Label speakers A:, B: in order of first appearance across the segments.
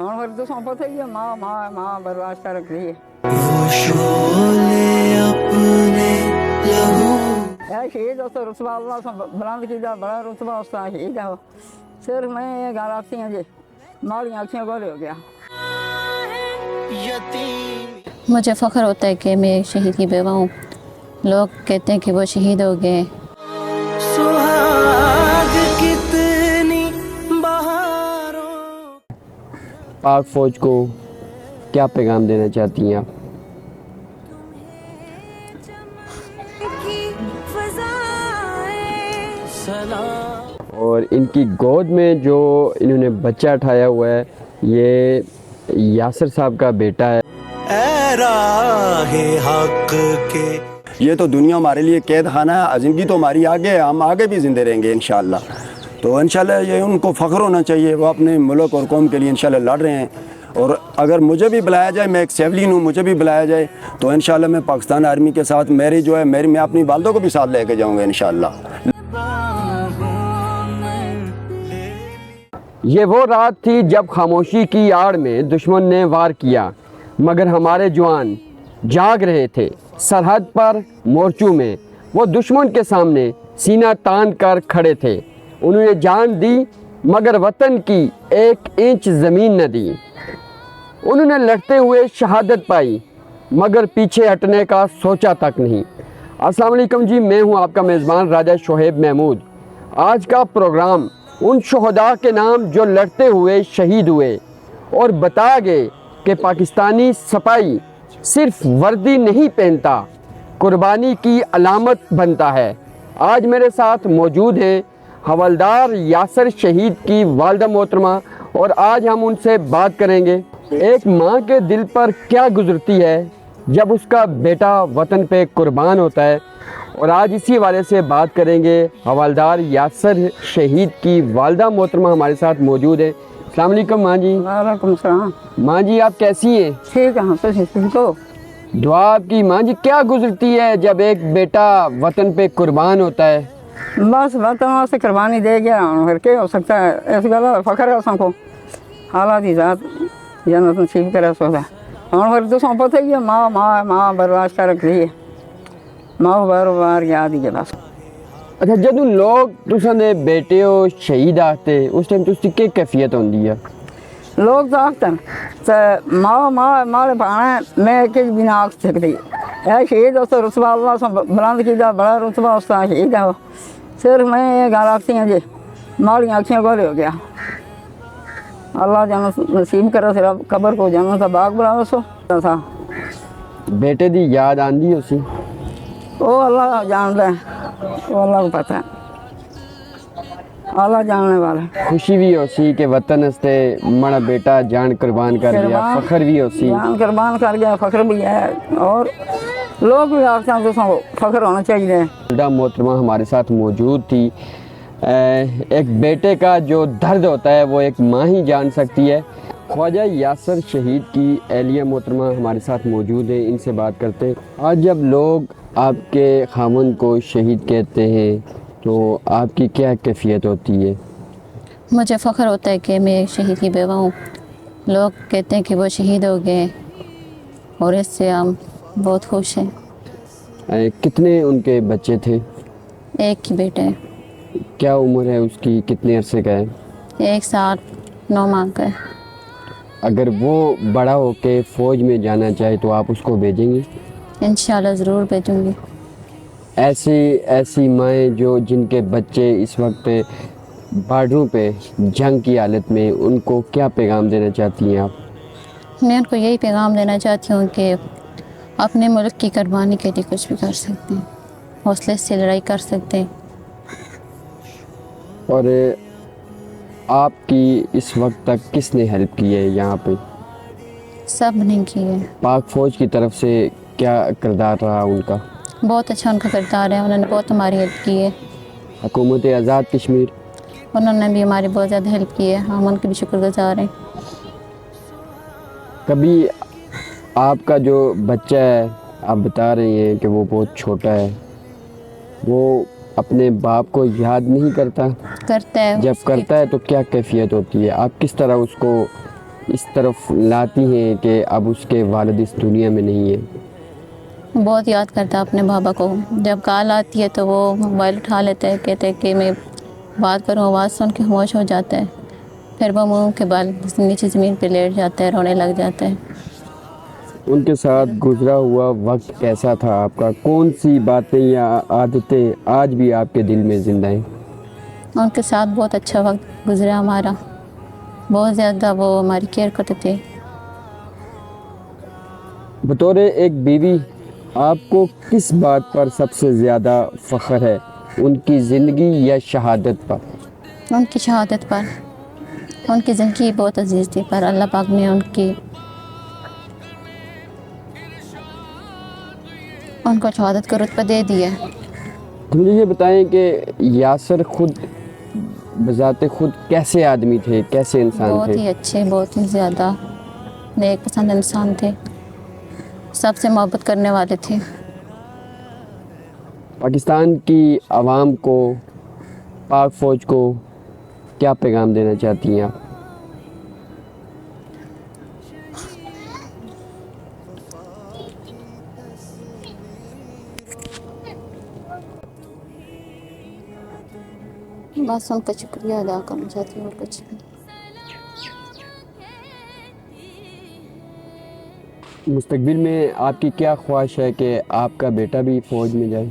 A: ہوں پھر تو پتہ ہی ہے ماں برداشت کر رکھ رہی ہے شہید اس رتبہ اللہ سے بلند کیا بڑا رتبہ اس کا شہید ہے صرف میں یہ گل آتی ہیں جی ماڑی آنکھیں گول ہو گیا
B: مجھے فخر ہوتا ہے کہ میں ایک شہید کی بیوہ ہوں. لوگ کہتے ہیں کہ وہ شہید ہو گئے.
C: پاک فوج کو کیا پیغام دینا چاہتی ہیں آپ؟ اور ان کی گود میں جو انہوں نے بچہ اٹھایا ہوا ہے یہ یاسر صاحب کا بیٹا ہے.
D: اے راہ حق کے یہ تو دنیا ہمارے لیے قید خانہ ہے. زندگی تو ہماری آگے ہے, ہم آگے بھی زندے رہیں گے انشاءاللہ. تو انشاءاللہ یہ ان کو فخر ہونا چاہیے, وہ اپنے ملک اور قوم کے لیے انشاءاللہ لڑ رہے ہیں. اور اگر مجھے بھی بلایا جائے, میں ایک سیولین ہوں, مجھے بھی بلایا جائے تو انشاءاللہ میں پاکستان آرمی کے ساتھ میں اپنی والدوں کو بھی ساتھ لے کے جاؤں گا انشاءاللہ.
C: یہ وہ رات تھی جب خاموشی کی آڑ میں دشمن نے وار کیا, مگر ہمارے جوان جاگ رہے تھے. سرحد پر مورچوں میں وہ دشمن کے سامنے سینہ تان کر کھڑے تھے. انہوں نے جان دی مگر وطن کی ایک انچ زمین نہ دی. انہوں نے لڑتے ہوئے شہادت پائی مگر پیچھے ہٹنے کا سوچا تک نہیں. السلام علیکم جی, میں ہوں آپ کا میزبان راجہ شعیب محمود. آج کا پروگرام ان شہداء کے نام جو لڑتے ہوئے شہید ہوئے اور بتا گئے کہ پاکستانی سپاہی صرف وردی نہیں پہنتا, قربانی کی علامت بنتا ہے. آج میرے ساتھ موجود ہیں حوالدار یاسر شہید کی والدہ محترمہ, اور آج ہم ان سے بات کریں گے ایک ماں کے دل پر کیا گزرتی ہے جب اس کا بیٹا وطن پہ قربان ہوتا ہے. اور آج اسی حوالے سے بات کریں گے. حوالدار یاسر شہید کی والدہ محترمہ ہمارے ساتھ موجود ہے. السلام علیکم ماں جی.
A: وعلیکم السلام.
C: ماں جی آپ کیسی ہیں؟
A: ٹھیک ہے, تو ٹھیک ہو.
C: دعا آپ کی. ماں جی کیا گزرتی ہے جب ایک بیٹا وطن پہ قربان ہوتا ہے؟
A: بس وطن سے قربانی دے گیا, پھر کیا ہو سکتا ہے. اس گل فخر ہے اساں کو, حالات کی ذات جنت نصیب کرے سو ہے. ہوں پھر تو پتہ ہی ہے ماں برداشت کر رکھ رہی ہے, ماں بار بار یاد ہی ہے بس.
C: اچھا جدوں لوگ تساں دے بیٹے ہو شہید آتے اس ٹائم تسی کی کیفیت ہوندی ہے؟
A: لوگ تو آختے ہیں تو ماں پانا میں ایک بھی نہ آخ سکتی. اے شہید اس رتبہ اللہ سے بلند کیا بڑا رتبہ اس کا شہید ہے. صرف میں یہ گل آتی ہیں جی ماڑی آنکھیں گول ہو گیا. اللہ جنت نصیب کرے صرف قبر کو جنت کا باغ بنا سو تھا.
C: بیٹے دی یاد آندی اسی؟
A: وہ اللہ جانتا ہے, وہ اللہ کو پتہ ہے, اللہ جاننے والا.
C: خوشی بھی ہو سی کہ وطن استے مڑا بیٹا جان قربان کر گیا, فخر بھی ہو سی
A: جان قربان کر گیا, فخر بھی ہے. اور لوگ بھی آختے ہیں تو فخر ہونا چاہیے.
C: والدہ محترمہ ہمارے ساتھ موجود تھی. ایک بیٹے کا جو درد ہوتا ہے وہ ایک ماں ہی جان سکتی ہے. خواجہ یاسر شہید کی اہلیہ محترمہ ہمارے ساتھ موجود ہیں, ان سے بات کرتے ہیں. آج جب لوگ آپ کے خاوند کو شہید کہتے ہیں تو آپ کی کیا کیفیت ہوتی ہے؟
B: مجھے فخر ہوتا ہے کہ میں ایک شہید کی بیوہ ہوں. لوگ کہتے ہیں کہ وہ شہید ہو گئے اور اس سے ہم بہت خوش ہیں.
C: کتنے ان کے بچے تھے؟
B: ایک ہی بیٹا ہے.
C: کیا عمر ہے اس کی, کتنے عرصے کا ہے؟
B: 1 سال 9 ماہ کا ہے.
C: اگر وہ بڑا ہو کے فوج میں جانا چاہے تو آپ اس کو بھیجیں گے؟
B: انشاءاللہ ضرور بھیجوں گی.
C: ایسی مائیں جو جن کے بچے اس وقت بارڈروں پہ جنگ کی حالت میں, ان کو کیا پیغام دینا چاہتی ہیں آپ؟
B: میں ان کو یہی پیغام دینا چاہتی ہوں کہ اپنے ملک کی قربانی کے لیے کچھ بھی کر سکتے ہیں, حوصلے سے لڑائی کر سکتے ہیں.
C: اور آپ کی اس وقت تک کس نے ہیلپ کی ہے یہاں پہ؟
B: سب نے کی ہے.
C: پاک فوج کی طرف سے کیا کردار رہا ان کا؟
B: بہت اچھا ان کا کردار ہے, انہوں نے بہت ہماری ہیلپ کی ہے.
C: حکومت آزاد کشمیر؟
B: انہوں نے بھی ہماری بہت زیادہ ہیلپ کی ہے, ہم ان کے بھی شکر گزار ہیں.
C: کبھی آپ کا جو بچہ ہے, آپ بتا رہی ہیں کہ وہ بہت چھوٹا ہے, وہ اپنے باپ کو یاد نہیں کرتا؟
B: کرتا ہے.
C: جب کرتا ہے تو کیا کیفیت ہوتی ہے؟ آپ کس طرح اس کو اس طرف لاتی ہیں کہ اب اس کے والد اس دنیا میں نہیں ہیں؟
B: بہت یاد کرتا ہے اپنے بابا کو. جب کال آتی ہے تو وہ موبائل اٹھا لیتے ہیں, کہتے ہیں کہ میں بات کروں, آواز سن کے خاموش ہو جاتا ہے. پھر وہ منہ کے بال نیچے زمین پہ لیٹ جاتا ہے, رونے لگ جاتا ہے.
C: ان کے ساتھ گزرا ہوا وقت کیسا تھا آپ کا؟ کون سی باتیں یا عادتیں آج بھی آپ کے دل میں زندہ ہیں؟
B: ان کے ساتھ بہت اچھا وقت گزرا ہمارا, بہت زیادہ وہ ہماری کیئر کرتے تھے.
C: بطور ایک بیوی آپ کو کس بات پر سب سے زیادہ فخر ہے, ان کی زندگی یا شہادت پر؟
B: ان کی شہادت پر. ان کی زندگی بہت عزیز تھی, پر اللہ پاک نے ان کو شہادت کا رتبہ دے دیا.
C: مجھے یہ بتائیں کہ یاسر خود بذات خود کیسے آدمی تھے, کیسے انسان
B: بہت
C: تھے؟
B: ہی اچھے, بہت ہی زیادہ نیک پسند انسان تھے, سب سے محبت کرنے والے تھے.
C: پاکستان کی عوام کو, پاک فوج کو کیا پیغام دینا چاہتی ہیں آپ؟
B: بس ان کا شکریہ ادا کرنا چاہتی ہوں, اور کچھ نہیں.
C: مستقبل میں آپ کی کیا خواہش ہے کہ آپ کا بیٹا بھی فوج میں جائے؟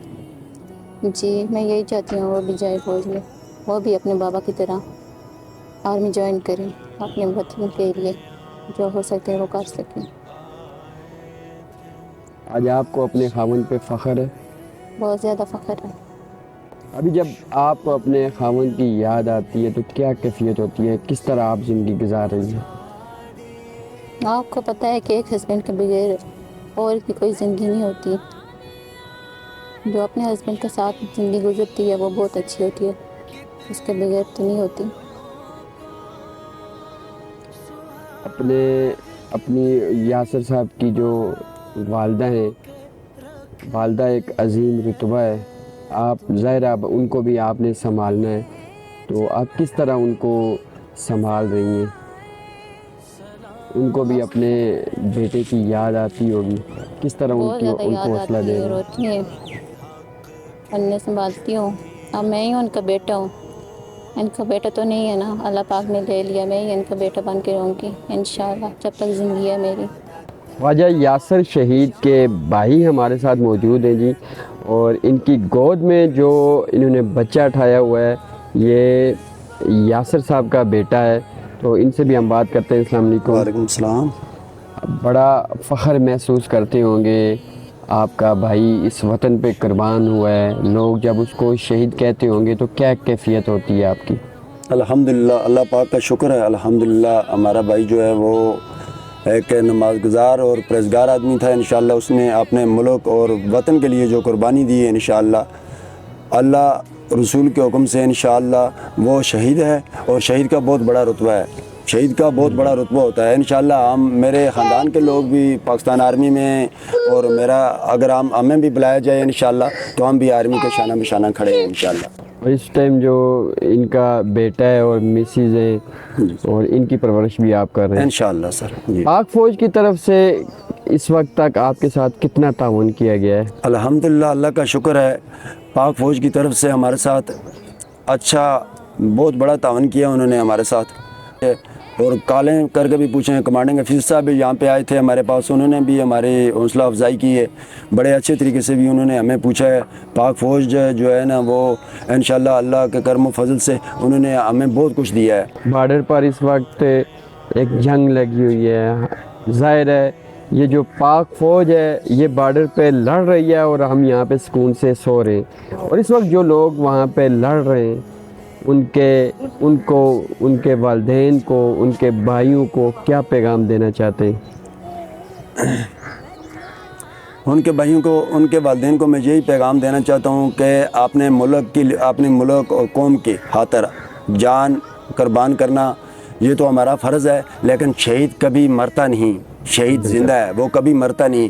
B: جی میں یہی چاہتی ہوں وہ بھی جائے فوج میں, وہ بھی اپنے بابا کی طرح آرمی جوائن کریں, اپنے وطن کے لیے جو ہو سکے وہ کر سکیں.
C: آج آپ کو اپنے خاوند پہ فخر ہے؟
B: بہت زیادہ فخر ہے.
C: ابھی جب آپ کو اپنے خاوند کی یاد آتی ہے تو کیا کیفیت ہوتی ہے, کس طرح آپ زندگی گزار رہی ہیں؟
B: آپ کو پتہ ہے کہ ایک ہسبینڈ کے بغیر اور بھی کوئی زندگی نہیں ہوتی. جو اپنے ہسبینڈ کے ساتھ زندگی گزرتی ہے وہ بہت اچھی ہوتی ہے, اس کے بغیر تو نہیں ہوتی.
C: اپنی یاسر صاحب کی جو والدہ ہیں, والدہ ایک عظیم رتبہ ہے, آپ ظاہر اب ان کو بھی آپ نے سنبھالنا ہے, تو آپ کس طرح ان کو سنبھال رہی ہیں؟ ان کو بھی اپنے بیٹے کی یاد آتی ہوگی, کس طرح
B: بہت زیادہ
C: ان
B: یاد
C: کو حوصلہ
B: آتی
C: دے
B: ہے,
C: رہے ہیں؟
B: روتی ہیں, انہیں سنبھالتی ہوں. اب میں ہی ان کا بیٹا ہوں, ان کا بیٹا تو نہیں ہے نا, اللہ پاک نے لے لیا, میں ہی ان کا بیٹا بن کے رہوں گی انشاءاللہ جب تک زندگی ہے میری.
C: خواجہ یاسر شہید کے بھائی ہمارے ساتھ موجود ہیں جی, اور ان کی گود میں جو انہوں نے بچہ اٹھایا ہوا ہے یہ یاسر صاحب کا بیٹا ہے, تو ان سے بھی ہم بات کرتے ہیں. السلام علیکم.
D: وعلیکم السلام.
C: بڑا فخر محسوس کرتے ہوں گے, آپ کا بھائی اس وطن پہ قربان ہوا ہے, لوگ جب اس کو شہید کہتے ہوں گے تو کیا کیفیت ہوتی ہے آپ کی؟
D: الحمدللہ, اللہ پاک کا شکر ہے. الحمدللہ ہمارا بھائی جو ہے وہ ایک نماز گزار اور پرہیزگار آدمی تھا. انشاءاللہ اس نے اپنے ملک اور وطن کے لیے جو قربانی دی ہے, انشاءاللہ اللہ رسول کے حکم سے انشاءاللہ وہ شہید ہے, اور شہید کا بہت بڑا رتبہ ہے. شہید کا بہت بڑا رتبہ ہوتا ہے. انشاءاللہ میرے خاندان کے لوگ بھی پاکستان آرمی میں ہیں, اور اگر ہمیں بھی بلایا جائے انشاءاللہ تو ہم بھی آرمی کے شانہ بشانہ کھڑے ہیں انشاءاللہ.
C: اور اس ٹائم جو ان کا بیٹا ہے اور مسز ہے, اور ان کی پرورش بھی آپ کر رہے ہیں
D: انشاءاللہ سر. جی
C: پاک فوج کی طرف سے اس وقت تک آپ کے ساتھ کتنا تعاون کیا گیا ہے؟
D: الحمدللہ اللہ کا شکر ہے, پاک فوج کی طرف سے ہمارے ساتھ اچھا بہت بڑا تعاون کیا انہوں نے ہمارے ساتھ. اور کالیں کر کے بھی پوچھیں, کمانڈنگ افیسر صاحب بھی یہاں پہ آئے تھے ہمارے پاس, انہوں نے بھی ہماری حوصلہ افزائی کی ہے. بڑے اچھے طریقے سے بھی انہوں نے ہمیں پوچھا ہے. پاک فوج جو ہے نا وہ انشاءاللہ اللہ کے کرم و فضل سے انہوں نے ہمیں بہت کچھ دیا ہے.
C: بارڈر پر اس وقت ایک جنگ لگی ہوئی ہے, ظاہر ہے یہ جو پاک فوج ہے یہ بارڈر پہ لڑ رہی ہے اور ہم یہاں پہ سکون سے سو رہے ہیں, اور اس وقت جو لوگ وہاں پہ لڑ رہے ہیں ان کے والدین کو, ان کے بھائیوں کو کیا پیغام دینا چاہتے ہیں؟
D: ان کے بھائیوں کو, ان کے والدین کو میں یہی پیغام دینا چاہتا ہوں کہ اپنے ملک اور قوم کی خاطر جان قربان کرنا یہ تو ہمارا فرض ہے, لیکن شہید کبھی مرتا نہیں. شہید زندہ ہے, وہ کبھی مرتا نہیں.